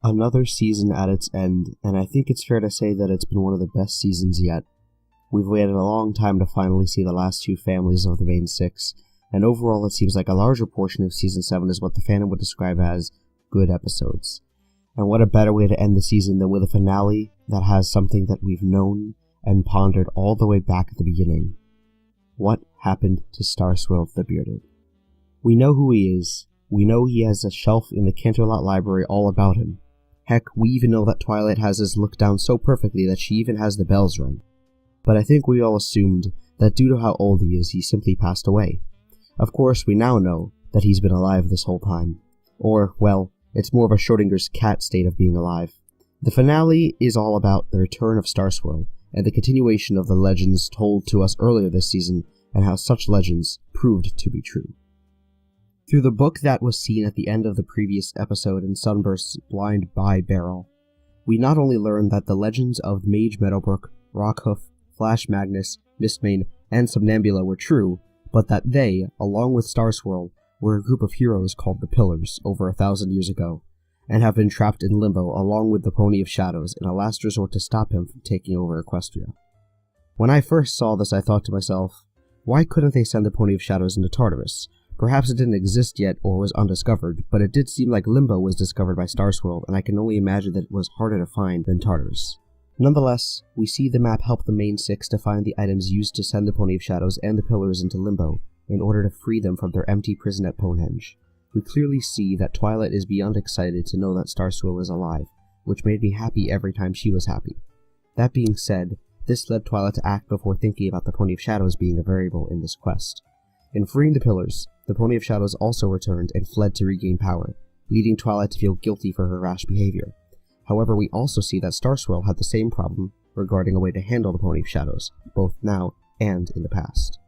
Another season at its end, and I think it's fair to say that it's been one of the best seasons yet. We've waited a long time to finally see the last two families of the main six, and overall it seems like a larger portion of Season 7 is what the fandom would describe as good episodes. And what a better way to end the season than with a finale that has something that we've known and pondered all the way back at the beginning. What happened to Swirl the Bearded? We know who he is. We know he has a shelf in the Canterlot Library all about him. Heck, we even know that Twilight has his look down so perfectly that she even has the bells ring. But I think we all assumed that due to how old he is, he simply passed away. Of course, we now know that he's been alive this whole time. Or, well, it's more of a Schrodinger's cat state of being alive. The finale is all about the return of Swirl, and the continuation of the legends told to us earlier this season, and how such legends proved to be true. Through the book that was seen at the end of the previous episode in Sunburst's Blind By Barrel, we not only learn that the legends of Mage Meadowbrook, Rockhoof, Flash Magnus, Mistmane, and Somnambula were true, but that they, along with Swirl, were a group of heroes called the Pillars over 1,000 years ago, and have been trapped in limbo along with the Pony of Shadows in a last resort to stop him from taking over Equestria. When I first saw this, I thought to myself, why couldn't they send the Pony of Shadows into Tartarus? Perhaps it didn't exist yet or was undiscovered, but it did seem like Limbo was discovered by Swirl, and I can only imagine that it was harder to find than Tartarus. Nonetheless, we see the map help the main six to find the items used to send the Pony of Shadows and the Pillars into Limbo, in order to free them from their empty prison at Ponehenge. We clearly see that Twilight is beyond excited to know that Swirl is alive, which made me happy every time she was happy. That being said, this led Twilight to act before thinking about the Pony of Shadows being a variable in this quest. In freeing the Pillars, the Pony of Shadows also returned and fled to regain power, leading Twilight to feel guilty for her rash behavior. However, we also see that Swirl had the same problem regarding a way to handle the Pony of Shadows, both now and in the past.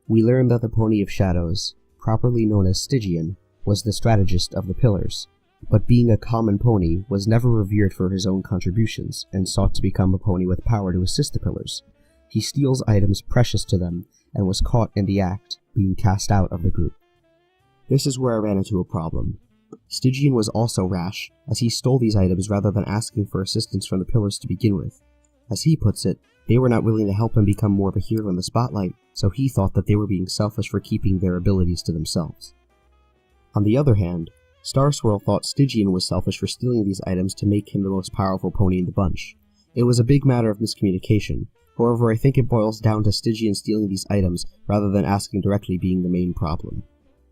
We learn that the Pony of Shadows, properly known as Stygian, was the strategist of the Pillars, but being a common pony, was never revered for his own contributions, and sought to become a pony with power to assist the Pillars. He steals items precious to them, and was caught in the act, being cast out of the group. This is where I ran into a problem. Stygian was also rash, as he stole these items rather than asking for assistance from the Pillars to begin with. As he puts it, they were not willing to help him become more of a hero in the spotlight, so he thought that they were being selfish for keeping their abilities to themselves. On the other hand, Swirl thought Stygian was selfish for stealing these items to make him the most powerful pony in the bunch. It was a big matter of miscommunication. However, I think it boils down to Stygian stealing these items rather than asking directly being the main problem.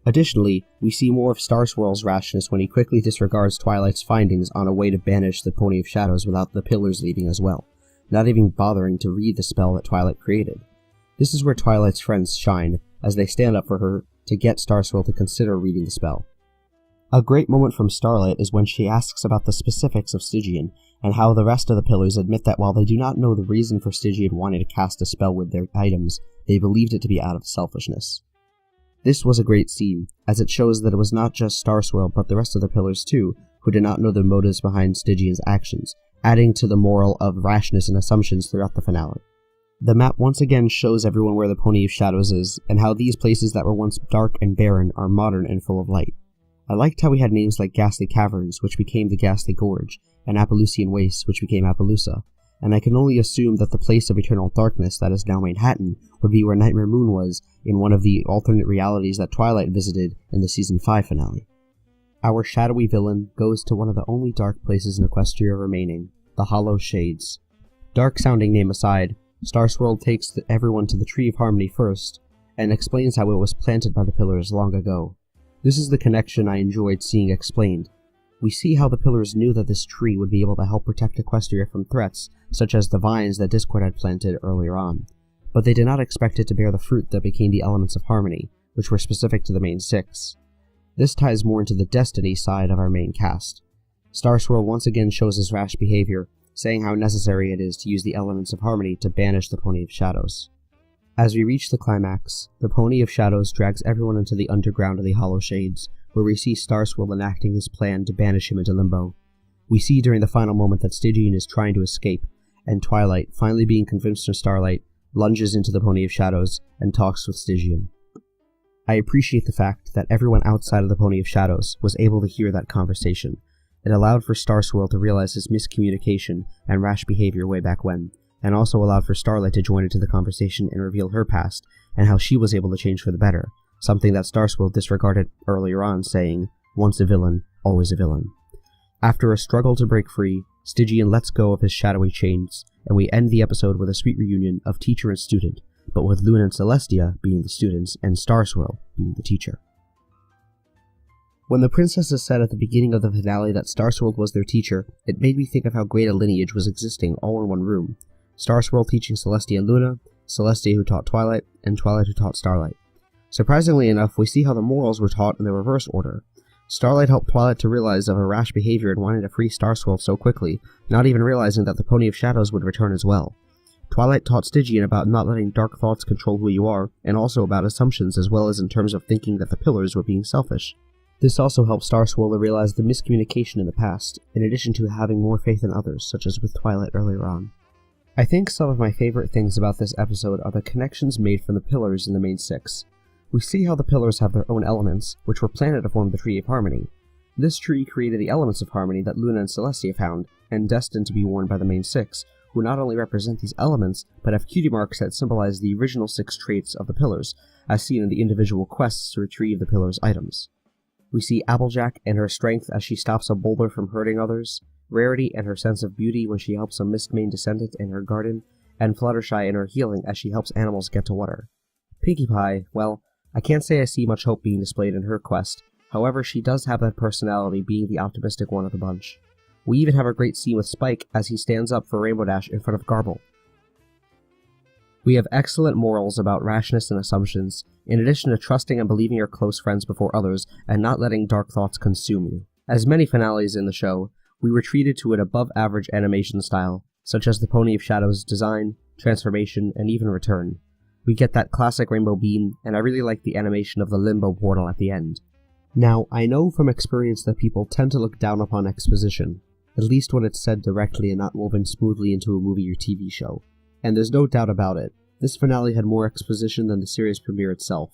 Additionally, we see more of Swirl's rashness when he quickly disregards Twilight's findings on a way to banish the Pony of Shadows without the Pillars leaving as well, not even bothering to read the spell that Twilight created. This is where Twilight's friends shine, as they stand up for her to get Swirl to consider reading the spell. A great moment from Starlight is when she asks about the specifics of Stygian, and how the rest of the Pillars admit that while they do not know the reason for Stygian wanting to cast a spell with their items, they believed it to be out of selfishness. This was a great scene, as it shows that it was not just Swirl but the rest of the Pillars too, who did not know the motives behind Stygian's actions, adding to the moral of rashness and assumptions throughout the finale. The map once again shows everyone where the Pony of Shadows is, and how these places that were once dark and barren are modern and full of light. I liked how we had names like Ghastly Caverns, which became the Ghastly Gorge, and Appaloosian Wastes, which became Appaloosa, and I can only assume that the place of eternal darkness that is now Manhattan would be where Nightmare Moon was in one of the alternate realities that Twilight visited in the Season 5 finale. Our shadowy villain goes to one of the only dark places in Equestria remaining, the Hollow Shades. Dark-sounding name aside, Swirl takes everyone to the Tree of Harmony first, and explains how it was planted by the Pillars long ago. This is the connection I enjoyed seeing explained. We see how the Pillars knew that this tree would be able to help protect Equestria from threats, such as the vines that Discord had planted earlier on, but they did not expect it to bear the fruit that became the elements of harmony, which were specific to the main six. This ties more into the destiny side of our main cast. Swirl once again shows his rash behavior, saying how necessary it is to use the elements of harmony to banish the Pony of Shadows. As we reach the climax, the Pony of Shadows drags everyone into the underground of the Hollow Shades, where we see Swirl enacting his plan to banish him into Limbo. We see during the final moment that Stygian is trying to escape, and Twilight, finally being convinced from Starlight, lunges into the Pony of Shadows and talks with Stygian. I appreciate the fact that everyone outside of the Pony of Shadows was able to hear that conversation, It allowed for Swirl to realize his miscommunication and rash behavior way back when, and also allowed for Starlight to join into the conversation and reveal her past, and how she was able to change for the better, something that Swirl disregarded earlier on, saying, "Once a villain, always a villain." After a struggle to break free, Stygian lets go of his shadowy chains, and we end the episode with a sweet reunion of teacher and student, but with Luna and Celestia being the students and Swirl being the teacher. When the princesses said at the beginning of the finale that Swirl was their teacher, it made me think of how great a lineage was existing all in one room. Swirl teaching Celestia and Luna, Celestia who taught Twilight, and Twilight who taught Starlight. Surprisingly enough, we see how the morals were taught in the reverse order. Starlight helped Twilight to realize of her rash behavior and wanting to free Swirl so quickly, not even realizing that the Pony of Shadows would return as well. Twilight taught Stygian about not letting dark thoughts control who you are, and also about assumptions as well as in terms of thinking that the pillars were being selfish. This also helped Swirl to realize the miscommunication in the past, in addition to having more faith in others, such as with Twilight earlier on. I think some of my favorite things about this episode are the connections made from the pillars in the main six. We see how the pillars have their own elements, which were planted to form the Tree of Harmony. This tree created the elements of harmony that Luna and Celestia found, and destined to be worn by the main six, who not only represent these elements, but have cutie marks that symbolize the original 6 traits of the pillars, as seen in the individual quests to retrieve the pillars' items. We see Applejack and her strength as she stops a boulder from hurting others, Rarity and her sense of beauty when she helps a Mistmane descendant in her garden, and Fluttershy in her healing as she helps animals get to water. Pinkie Pie, well, I can't say I see much hope being displayed in her quest, however she does have that personality being the optimistic one of the bunch. We even have a great scene with Spike as he stands up for Rainbow Dash in front of Garble. We have excellent morals about rashness and assumptions, in addition to trusting and believing your close friends before others and not letting dark thoughts consume you. As many finales in the show, we were treated to an above-average animation style, such as the Pony of Shadows design, transformation, and even return. We get that classic rainbow beam, and I really like the animation of the limbo portal at the end. Now, I know from experience that people tend to look down upon exposition, at least when it's said directly and not woven smoothly into a movie or TV show. And there's no doubt about it, this finale had more exposition than the series premiere itself.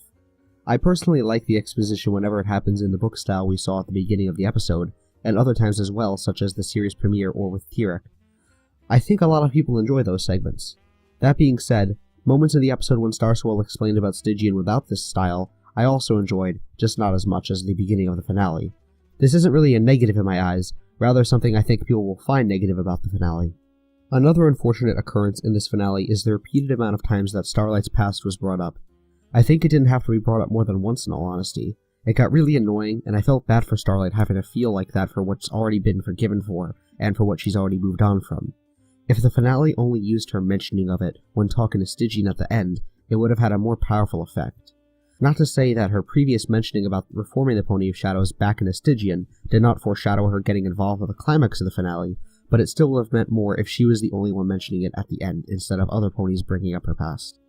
I personally like the exposition whenever it happens in the book style we saw at the beginning of the episode, and other times as well, such as the series premiere or with Tyrek. I think a lot of people enjoy those segments. That being said, moments in the episode when Swirl explained about Stygian without this style, I also enjoyed, just not as much as the beginning of the finale. This isn't really a negative in my eyes, rather something I think people will find negative about the finale. Another unfortunate occurrence in this finale is the repeated amount of times that Starlight's past was brought up. I think it didn't have to be brought up more than once in all honesty. It got really annoying, and I felt bad for Starlight having to feel like that for what's already been forgiven for, and for what she's already moved on from. If the finale only used her mentioning of it when talking to Stygian at the end, it would have had a more powerful effect. Not to say that her previous mentioning about reforming the Pony of Shadows back into Stygian did not foreshadow her getting involved with the climax of the finale, but it still would have meant more if she was the only one mentioning it at the end instead of other ponies bringing up her past.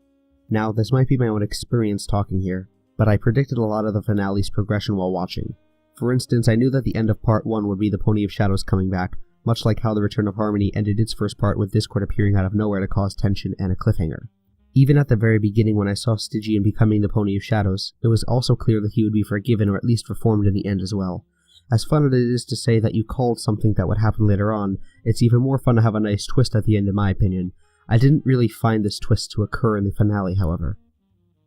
Now, this might be my own experience talking here, but I predicted a lot of the finale's progression while watching. For instance, I knew that the end of Part 1 would be the Pony of Shadows coming back, much like how the Return of Harmony ended its first part with Discord appearing out of nowhere to cause tension and a cliffhanger. Even at the very beginning when I saw Stygian becoming the Pony of Shadows, it was also clear that he would be forgiven or at least reformed in the end as well. As fun as it is to say that you called something that would happen later on, it's even more fun to have a nice twist at the end in my opinion. I didn't really find this twist to occur in the finale, however.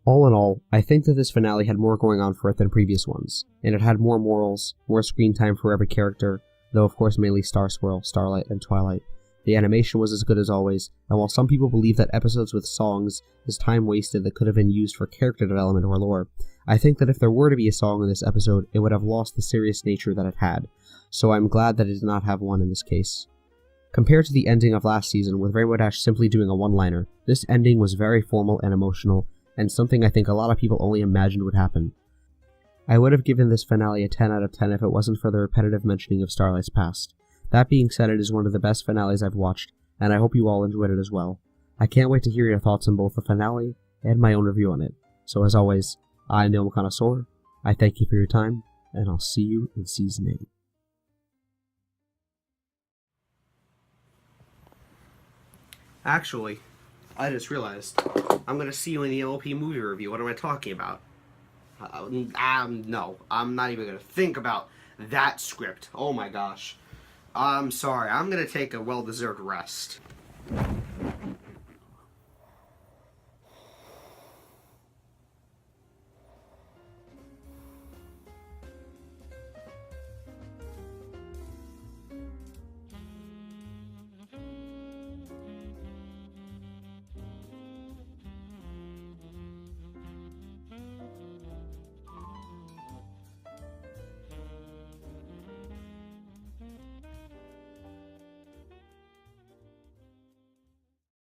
All in all, I think that this finale had more going on for it than previous ones, and it had more morals, more screen time for every character, though of course mainly Swirl, Starlight, and Twilight. The animation was as good as always, and while some people believe that episodes with songs is time wasted that could have been used for character development or lore, I think that if there were to be a song in this episode, it would have lost the serious nature that it had, so I'm glad that it did not have one in this case. Compared to the ending of last season, with Rainbow Dash simply doing a one-liner, this ending was very formal and emotional, and something I think a lot of people only imagined would happen. I would have given this finale a 10 out of 10 if it wasn't for the repetitive mentioning of Starlight's past. That being said, it is one of the best finales I've watched, and I hope you all enjoyed it as well. I can't wait to hear your thoughts on both the finale and my own review on it. So as always, I'm TheMLPConnoisseur, I thank you for your time, and I'll see you in Season 8. Actually, I just realized, I'm going to see you in the MLP movie review. What am I talking about? No, I'm not even going to think about that script. Oh my gosh. I'm sorry. I'm gonna take a well-deserved rest.